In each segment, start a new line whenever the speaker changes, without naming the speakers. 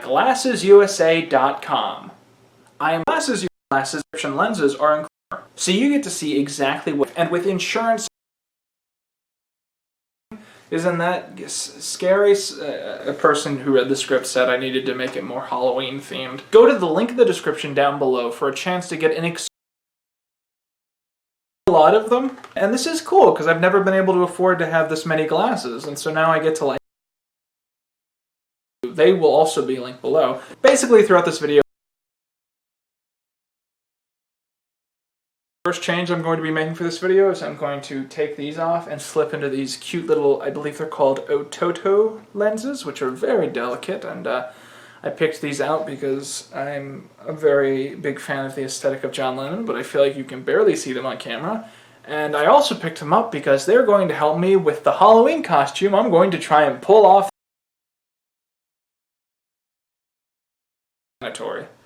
glassesusa.com. Glasses prescription lenses are included, so you get to see exactly what, and with insurance. Isn't that scary? A person who read the script said I needed to make it more Halloween themed. Go to the link in the description down below for a chance to get a lot of them. And this is cool because I've never been able to afford to have this many glasses, and so now I get to like. They will also be linked below. Basically throughout this video, first change I'm going to be making for this video is I'm going to take these off and slip into these cute little, I believe they're called Ototo lenses, which are very delicate, and I picked these out because I'm a very big fan of the aesthetic of John Lennon, but I feel like you can barely see them on camera. And I also picked them up because they're going to help me with the Halloween costume I'm going to try and pull off.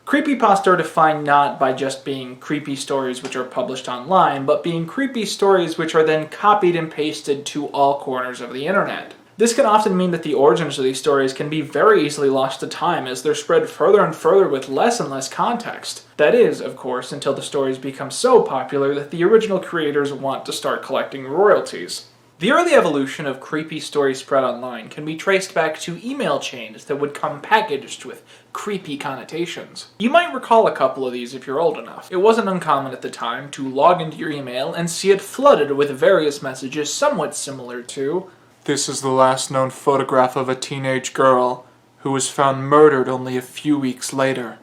Creepypasta are defined not by just being creepy stories which are published online, but being creepy stories which are then copied and pasted to all corners of the internet. This can often mean that the origins of these stories can be very easily lost to time as they're spread further and further with less and less context. That is, of course, until the stories become so popular that the original creators want to start collecting royalties. The early evolution of creepy stories spread online can be traced back to email chains that would come packaged with creepy connotations. You might recall a couple of these if you're old enough. It wasn't uncommon at the time to log into your email and see it flooded with various messages somewhat similar to, "This is the last known photograph of a teenage girl who was found murdered only a few weeks later.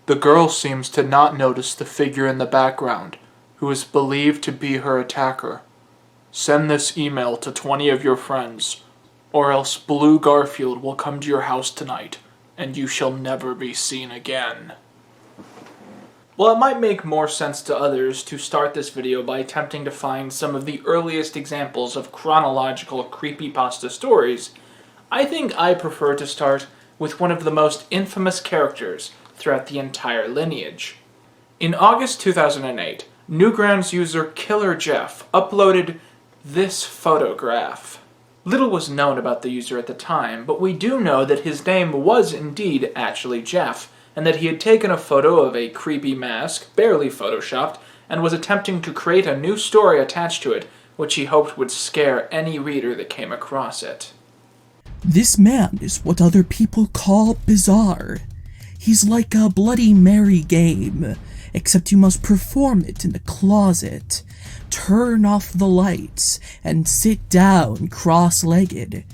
The girl seems to not notice the figure in the background, who is believed to be her attacker. Send this email to 20 of your friends, or else Blue Garfield will come to your house tonight, and you shall never be seen again." Well, it might make more sense to others to start this video by attempting to find some of the earliest examples of chronological creepypasta stories. I think I prefer to start with one of the most infamous characters throughout the entire lineage. In August 2008, Newgrounds user Killer Jeff uploaded this photograph. Little was known about the user at the time, but we do know that his name was indeed actually Jeff, and that he had taken a photo of a creepy mask, barely photoshopped, and was attempting to create a new story attached to it, which he hoped would scare any reader that came across it.
This man is what other people call bizarre. He's like a Bloody Mary game, except you must perform it in the closet. Turn off the lights and sit down cross-legged.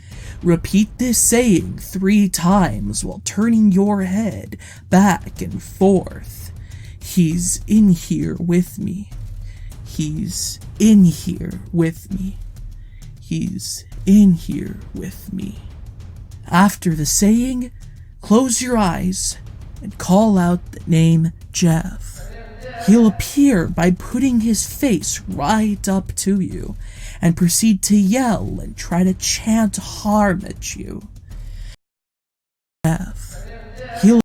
Repeat this saying 3 times while turning your head back and forth. He's in here with me. He's in here with me. He's in here with me. After the saying, close your eyes and call out the name Jeff. He'll appear by putting his face right up to you and proceed to yell and try to chant harm at you. Jeff. He'll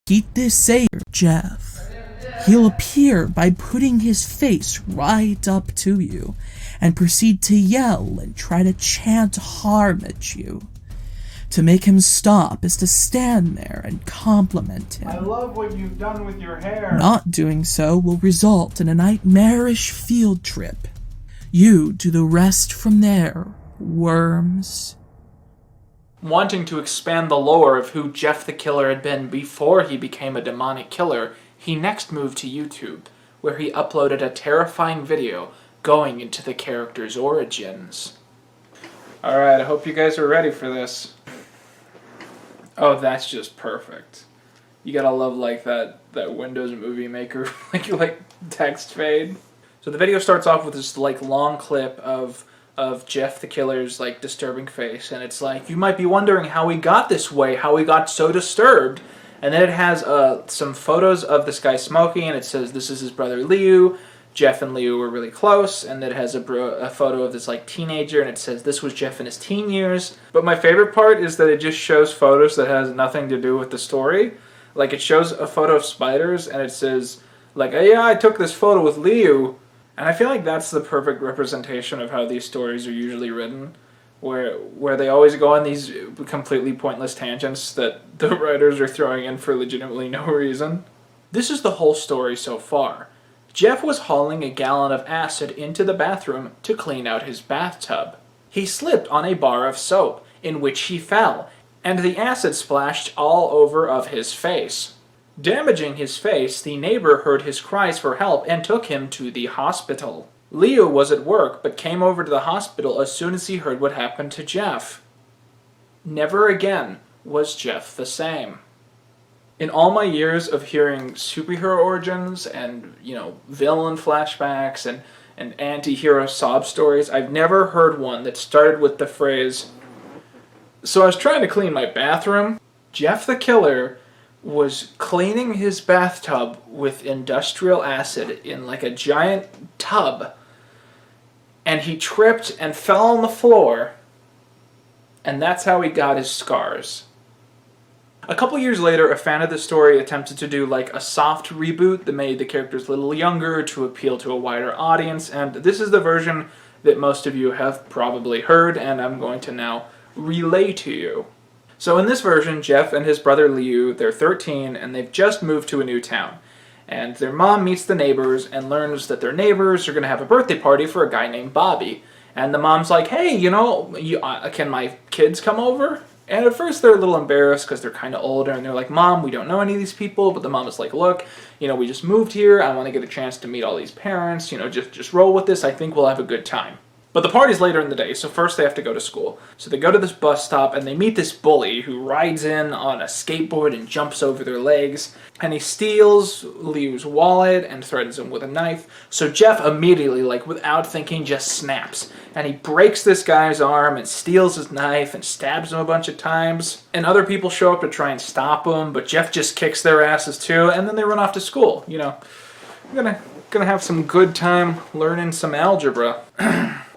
repeat this saying, Jeff. He'll appear by putting his face right up to you and proceed to yell and try to chant harm at you. To make him stop is to stand there and compliment him.
I love what you've done with your hair.
Not doing so will result in a nightmarish field trip. You do the rest from there, worms.
Wanting to expand the lore of who Jeff the Killer had been before he became a demonic killer, he next moved to YouTube, where he uploaded a terrifying video going into the character's origins. Alright, I hope you guys are ready for this. Oh, that's just perfect. You gotta love like that Windows Movie Maker like text fade. So the video starts off with this like long clip of Jeff the Killer's like disturbing face, and it's like, you might be wondering how he got this way, how he got so disturbed. And then it has some photos of this guy smoking, and it says this is his brother Liu. Jeff and Liu were really close, and that it has a photo of this like teenager, and it says this was Jeff in his teen years. But my favorite part is that it just shows photos that has nothing to do with the story. Like, it shows a photo of spiders, and it says, like, yeah, I took this photo with Liu. And I feel like that's the perfect representation of how these stories are usually written, where they always go on these completely pointless tangents that the writers are throwing in for legitimately no reason. This is the whole story so far. Jeff was hauling a gallon of acid into the bathroom to clean out his bathtub. He slipped on a bar of soap, in which he fell, and the acid splashed all over of his face. Damaging his face, the neighbor heard his cries for help and took him to the hospital. Leo was at work, but came over to the hospital as soon as he heard what happened to Jeff. Never again was Jeff the same. In all my years of hearing superhero origins and, villain flashbacks and anti-hero sob stories, I've never heard one that started with the phrase, "So I was trying to clean my bathroom." Jeff the Killer was cleaning his bathtub with industrial acid in like a giant tub, and he tripped and fell on the floor, and that's how he got his scars. A couple years later, a fan of the story attempted to do like a soft reboot that made the characters a little younger to appeal to a wider audience, and this is the version that most of you have probably heard, and I'm going to now relay to you. So in this version, Jeff and his brother Liu, they're 13, and they've just moved to a new town. And their mom meets the neighbors and learns that their neighbors are going to have a birthday party for a guy named Bobby. And the mom's like, hey, can my kids come over? And at first they're a little embarrassed because they're kind of older, and they're like, Mom, we don't know any of these people. But the mom is like, look, we just moved here. I want to get a chance to meet all these parents. Just roll with this. I think we'll have a good time. But the party's later in the day, so first they have to go to school. So they go to this bus stop, and they meet this bully who rides in on a skateboard and jumps over their legs. And he steals Liu's wallet and threatens him with a knife. So Jeff immediately, without thinking, just snaps. And he breaks this guy's arm and steals his knife and stabs him a bunch of times. And other people show up to try and stop him, but Jeff just kicks their asses too, and then they run off to school. I'm gonna have some good time learning some algebra.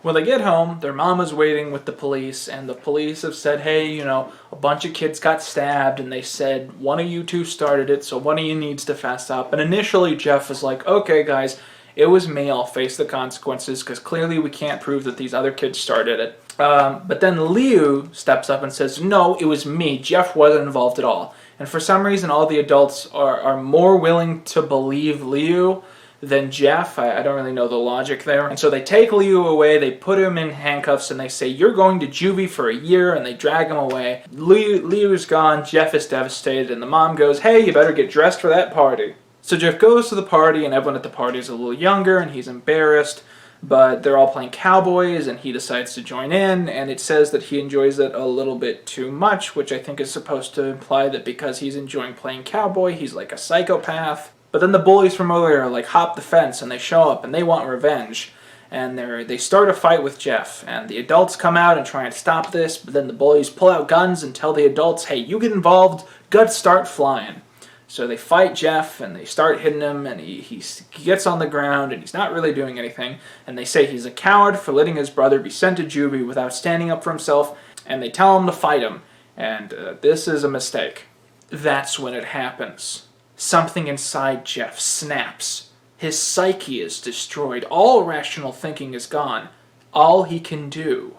When they get home, their mom is waiting with the police, and the police have said, hey, a bunch of kids got stabbed, and they said one of you two started it, so one of you needs to fess up. And initially, Jeff was like, okay, guys, it was me, I'll face the consequences, because clearly we can't prove that these other kids started it. But then Liu steps up and says, no, it was me, Jeff wasn't involved at all. And for some reason, all the adults are more willing to believe Liu than Jeff. I don't really know the logic there. And so they take Liu away, they put him in handcuffs, and they say, you're going to juvie for a year, and they drag him away. Liu's gone, Jeff is devastated, and the mom goes, hey, you better get dressed for that party. So Jeff goes to the party, and everyone at the party is a little younger, and he's embarrassed, but they're all playing cowboys, and he decides to join in, and it says that he enjoys it a little bit too much, which I think is supposed to imply that because he's enjoying playing cowboy, he's like a psychopath. But then the bullies from earlier hop the fence, and they show up, and they want revenge. And they start a fight with Jeff, and the adults come out and try and stop this, but then the bullies pull out guns and tell the adults, hey, you get involved, guns start flying. So they fight Jeff, and they start hitting him, and he gets on the ground, and he's not really doing anything. And they say he's a coward for letting his brother be sent to juvie without standing up for himself, and they tell him to fight him. And this is a mistake. That's when it happens. Something inside Jeff snaps. His psyche is destroyed. All rational thinking is gone. All he can do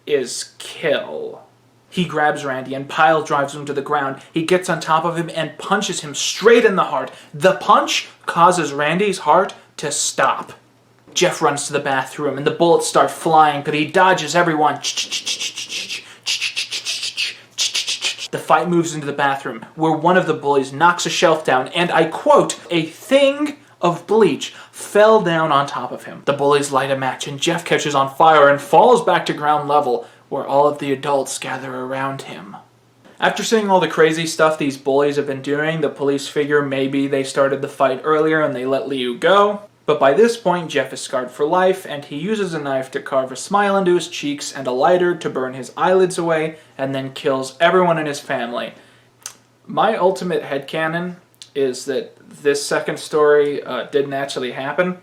is kill. He grabs Randy and pile drives him to the ground. He gets on top of him and punches him straight in the heart. The punch causes Randy's heart to stop. Jeff runs to the bathroom and the bullets start flying, but he dodges everyone. The fight moves into the bathroom, where one of the bullies knocks a shelf down, and I quote, a thing of bleach fell down on top of him. The bullies light a match, and Jeff catches on fire and falls back to ground level, where all of the adults gather around him. After seeing all the crazy stuff these bullies have been doing, the police figure maybe they started the fight earlier and they let Liu go. But by this point, Jeff is scarred for life, and he uses a knife to carve a smile into his cheeks and a lighter to burn his eyelids away, and then kills everyone in his family. My ultimate headcanon is that this second story didn't actually happen.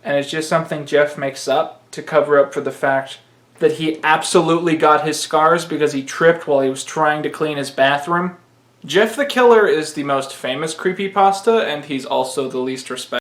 and it's just something Jeff makes up to cover up for the fact that he absolutely got his scars because he tripped while he was trying to clean his bathroom. Jeff the Killer is the most famous creepypasta, and he's also the least respected.